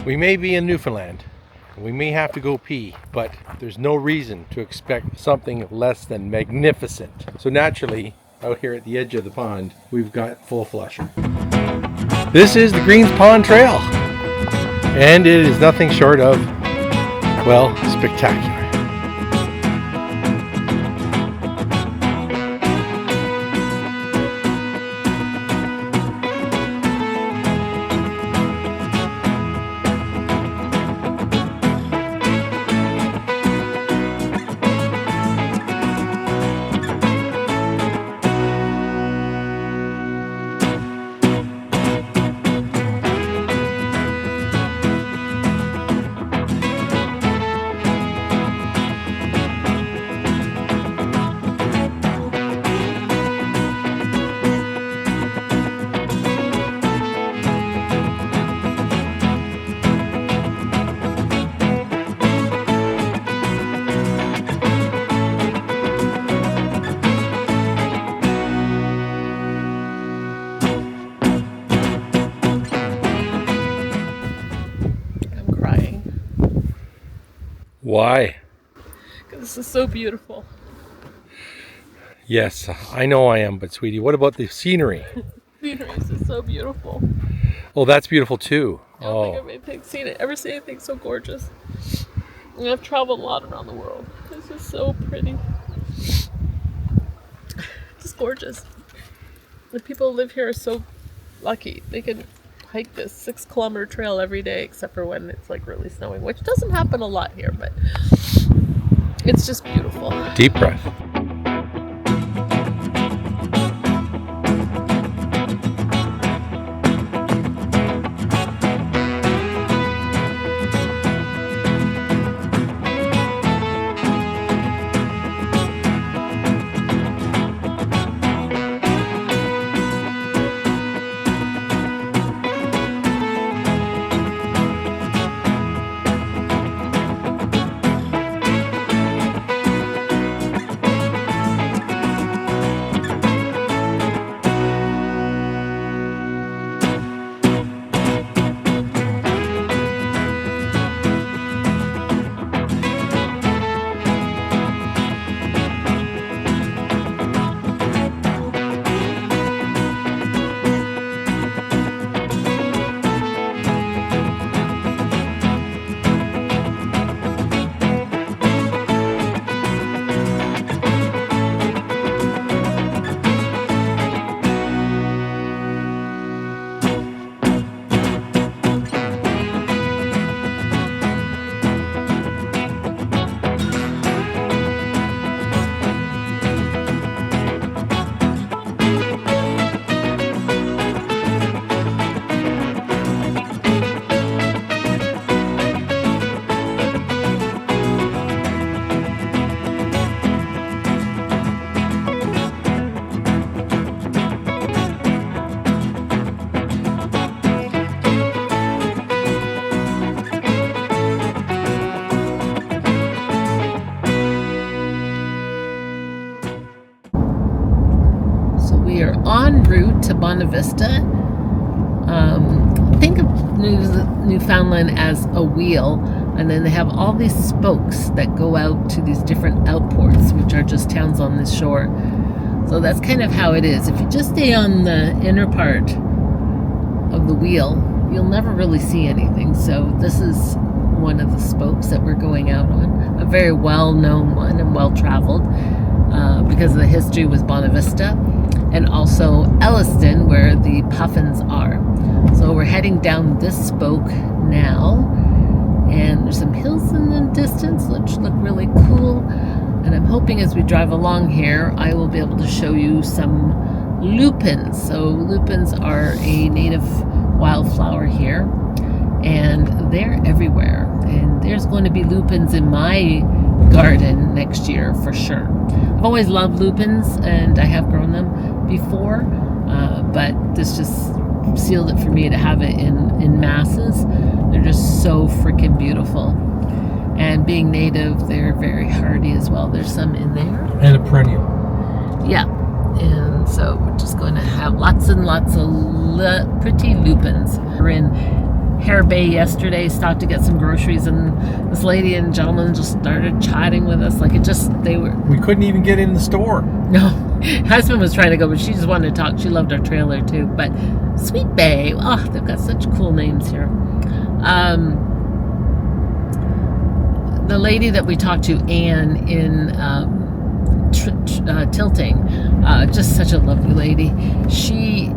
We may be in Newfoundland. We may have to go pee, but there's no reason to expect something less than magnificent. So naturally, out here at the edge of the pond, we've got full flush. This is the Greenspond Trail, and it is nothing short of, well, spectacular. Why? Because this is so beautiful. Yes, I know I am, but sweetie, what about the scenery? Scenery is so beautiful. Oh, that's beautiful too. I don't think I've ever seen anything so gorgeous. And I've traveled a lot around the world. This is so pretty. Just gorgeous. The people who live here are so lucky. They can hike this 6-kilometer trail every day, except for when it's like really snowing, which doesn't happen a lot here, but it's just beautiful. Deep breath. En route to Bonavista. Think of Newfoundland as a wheel, and then they have all these spokes that go out to these different outports, which are just towns on this shore. So that's kind of how it is. If you just stay on the inner part of the wheel, you'll never really see anything. So this is one of the spokes that we're going out on, a very well-known one and well-traveled because of the history with Bonavista, and also Elliston, where the Puffins are. So we're heading down this spoke now, and there's some hills in the distance which look really cool, and I'm hoping as we drive along here I will be able to show you some lupins. So lupins are a native wildflower here, and they're everywhere, and there's going to be lupins in my garden next year for sure. I've always loved lupins, and I have grown them before, but this just sealed it for me to have it in masses. They're just so freaking beautiful, and being native, they're very hardy as well. There's some in there, and a perennial. Yeah, and so we're just going to have lots and lots of pretty lupins. We're in Hare Bay yesterday, stopped to get some groceries, and this lady and gentleman just started chatting with us. Like We couldn't even get in the store. No, husband was trying to go, but she just wanted to talk. She loved our trailer too. But Sweet Bay, oh, they've got such cool names here. The lady that we talked to, Anne, in Tilting, just such a lovely lady. She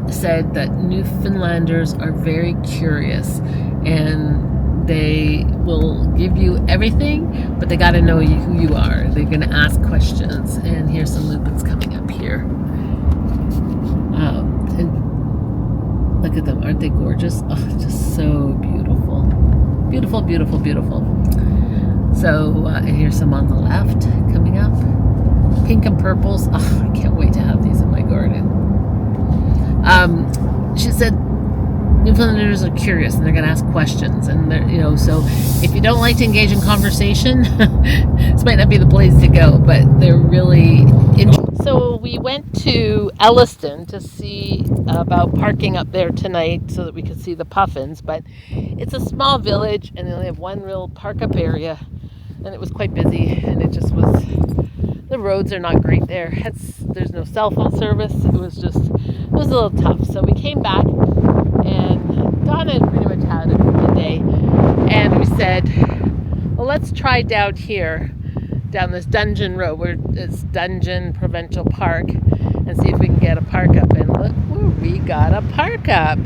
said that Newfoundlanders are very curious, and they will give you everything, but they got to know who you are. They're going to ask questions. And here's some lupins coming up here. And look at them. Aren't they gorgeous? Oh, just so beautiful. Beautiful, beautiful, beautiful. So here's some on the left coming up. Pink and purples. Oh, I can't wait to have these in my garden. She said Newfoundlanders are curious and they're going to ask questions, and they're, so if you don't like to engage in conversation, this might not be the place to go, but they're really interesting. So we went to Elliston to see about parking up there tonight so that we could see the Puffins, but it's a small village and they only have one real park up area, and it was quite busy, and it just was, the roads are not great there. There's no cell phone service. It was a little tough. So we came back, and Don had pretty much had a good day, and we said, well, let's try down here, down this Dungeon Road, where it's Dungeon Provincial Park, and see if we can get a park up. And look where we got a park up.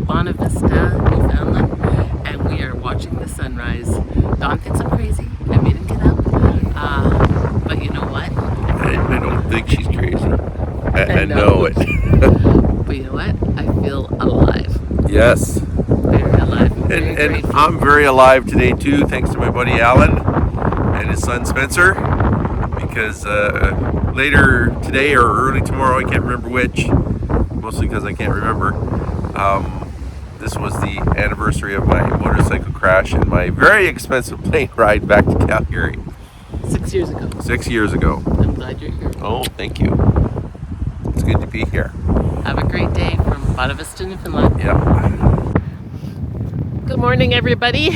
Bonavista, Newfoundland, and we are watching the sunrise. Don thinks I'm crazy. I made him get up. But you know what? I don't think she's crazy. I know it. But you know what? I feel alive. Yes. Very alive. And I'm very alive today too, thanks to my buddy Alan and his son Spencer. Because later today or early tomorrow, I can't remember which, mostly because I can't remember, this was the anniversary of my motorcycle crash and my very expensive plane ride back to Calgary. 6 years ago. 6 years ago. I'm glad you're here. Oh, thank you. It's good to be here. Have a great day from Bonavista, Newfoundland. Yeah. Good morning, everybody.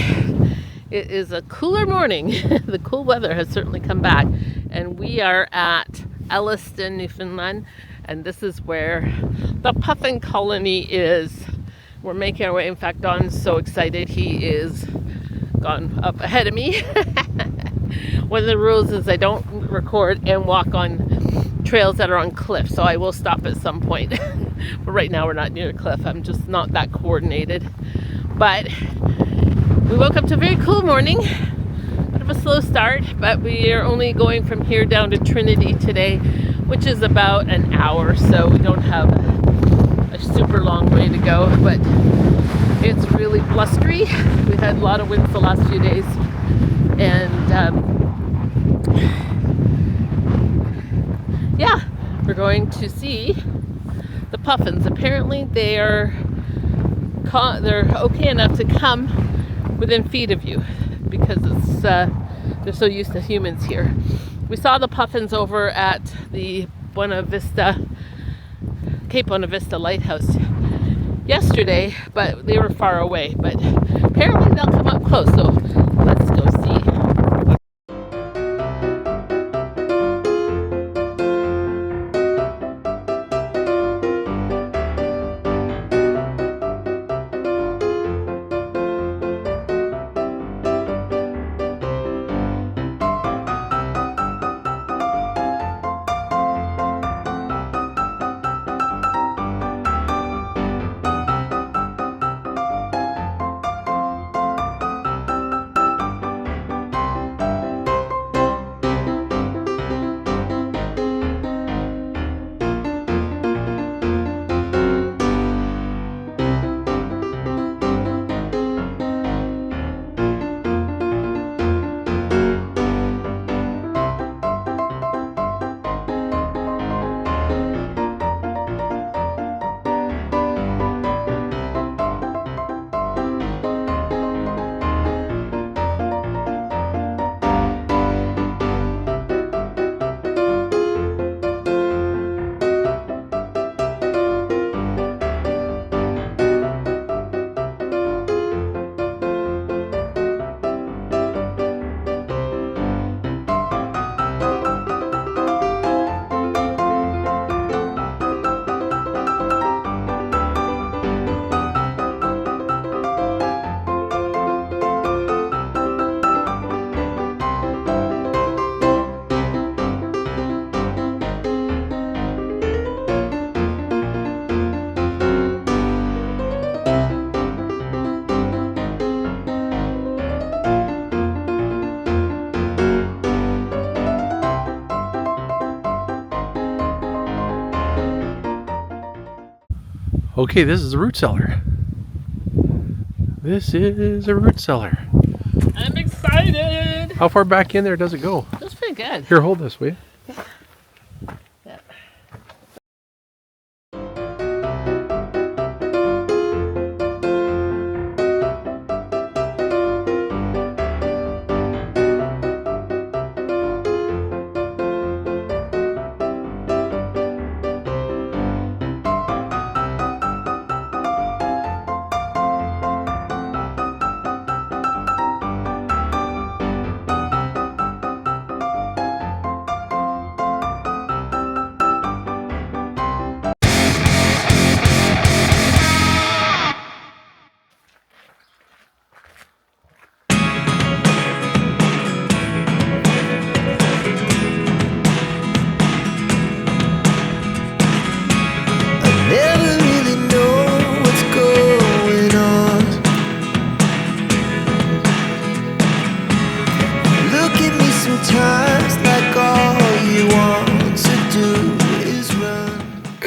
It is a cooler morning. The cool weather has certainly come back. And we are at Elliston, Newfoundland. And this is where the Puffin colony is. We're making our way. In fact, Don's so excited. He is gone up ahead of me. One of the rules is I don't record and walk on trails that are on cliffs. So I will stop at some point. But right now we're not near a cliff. I'm just not that coordinated. But we woke up to a very cool morning. Bit of a slow start, but we are only going from here down to Trinity today, which is about an hour, so we don't have a super long way to go, but it's really blustery. We've had a lot of winds the last few days, and yeah, we're going to see the Puffins. Apparently they're okay enough to come within feet of you because it's they're so used to humans here. We saw the Puffins over at the Bonavista Cape Bonavista Lighthouse yesterday, but they were far away. But apparently they'll come up close, so let's go see. Okay, this is a root cellar. This is a root cellar. I'm excited. How far back in there does it go? That's pretty good. Here, hold this, will you? Yeah.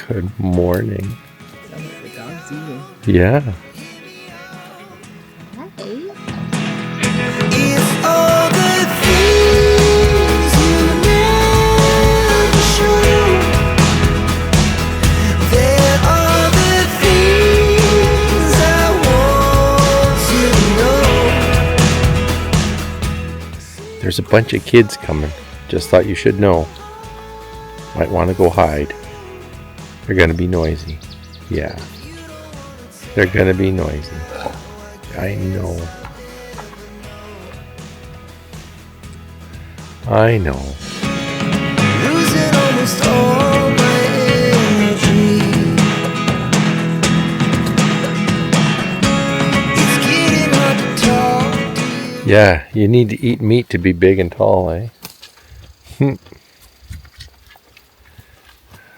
Good morning. Sounds like the dog's eating. Yeah. Hi. If all the things you never show, there are the things I want to know. There's a bunch of kids coming. Just thought you should know. Might want to go hide. They're gonna be noisy. Yeah. They're gonna be noisy. I know. I know. Losing almost all my energy. It's getting hard to talk to you. Yeah, you need to eat meat to be big and tall, eh?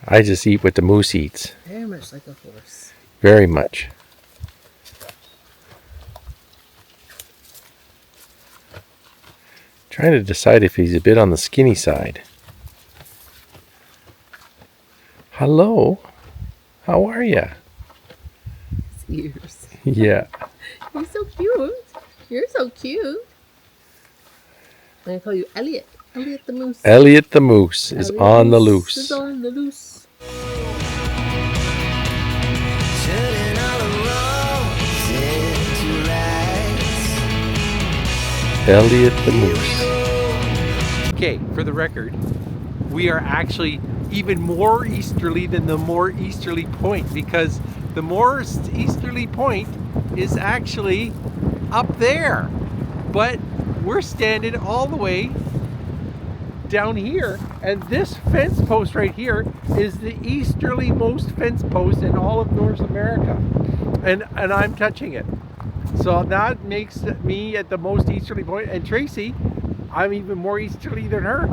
I just eat what the moose eats. Very much like a horse. Very much. Trying to decide if he's a bit on the skinny side. Hello. How are ya? His ears. Yeah. You're so cute. You're so cute. I'm going to call you Elliot. Elliot the Moose. Elliot the Moose is Elliot on the Moose loose. is on the loose. Turning all the wrongs into rights. Elliot the Moose. Okay, for the record, we are actually even more easterly than the more easterly point, because the more easterly point is actually up there. But we're standing all the way down here, and this fence post right here is the easterly most fence post in all of North America, and I'm touching it. So that makes me at the most easterly point, and Tracey, I'm even more easterly than her,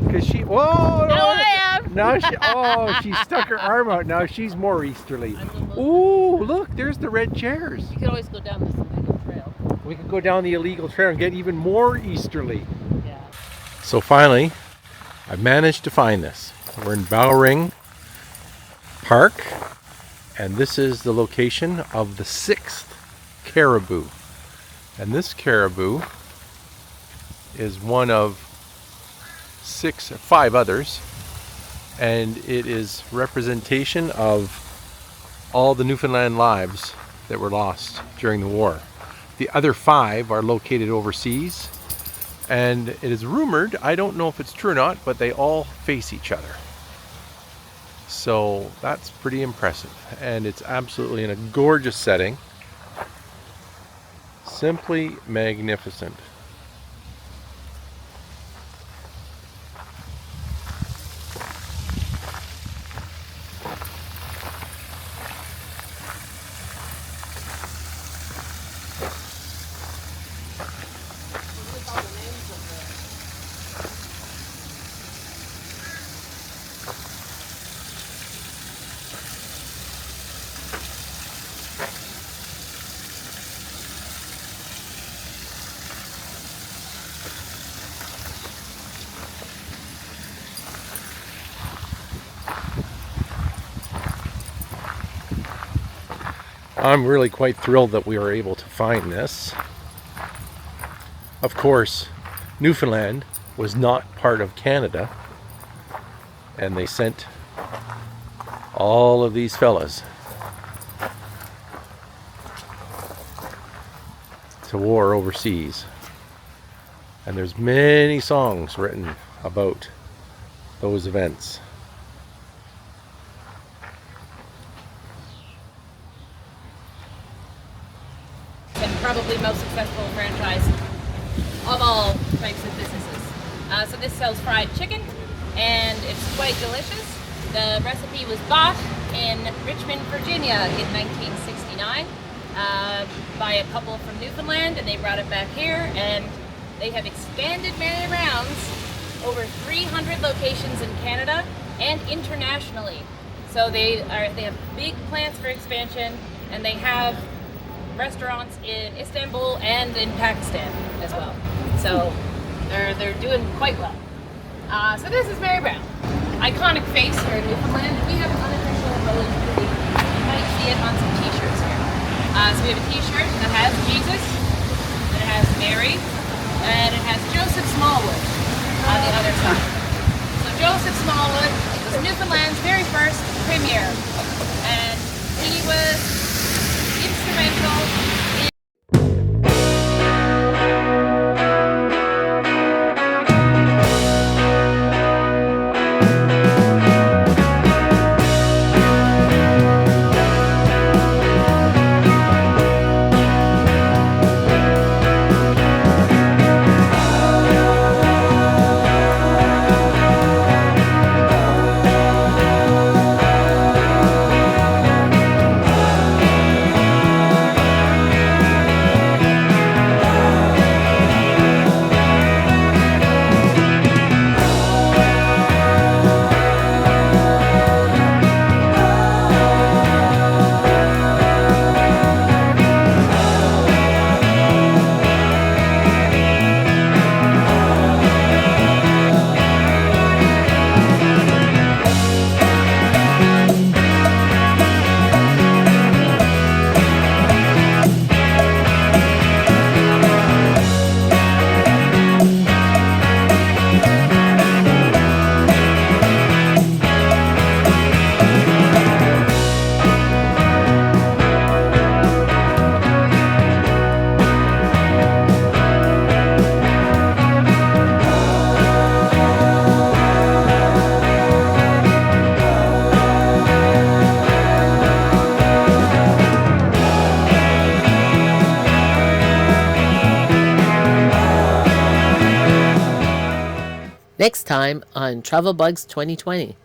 because she, whoa, Now I am. now she stuck her arm out. Now she's more easterly. Ooh, look, there's the red chairs. You could always go down this illegal trail. We could go down the illegal trail and get even more easterly. Yeah. So finally, I managed to find this. We're in Bowring Park, and this is the location of the 6th caribou. And this caribou is one of 5 others, and it is representation of all the Newfoundland lives that were lost during the war. The other 5 are located overseas, and it is rumored, I don't know if it's true or not, but they all face each other. So that's pretty impressive, and it's absolutely in a gorgeous setting. Simply magnificent. I'm really quite thrilled that we were able to find this. Of course, Newfoundland was not part of Canada, and they sent all of these fellas to war overseas. And there's many songs written about those events. Probably most successful franchise of all types of businesses. So this sells fried chicken, and it's quite delicious. The recipe was bought in Richmond, Virginia in 1969 by a couple from Newfoundland, and they brought it back here, and they have expanded many rounds, over 300 locations in Canada and internationally. So they have big plans for expansion, and they have restaurants in Istanbul and in Pakistan as well. So they're doing quite well. So this is Mary Brown. Iconic face here in Newfoundland. We have an unofficial emoji. You might see it on some t-shirts here. So we have a t-shirt that has Jesus, and it has Mary, and it has Joseph Smallwood on the other side. So Joseph Smallwood was Newfoundland's very first premier, and he was instrumental in Next time on Travel Bugs 2020.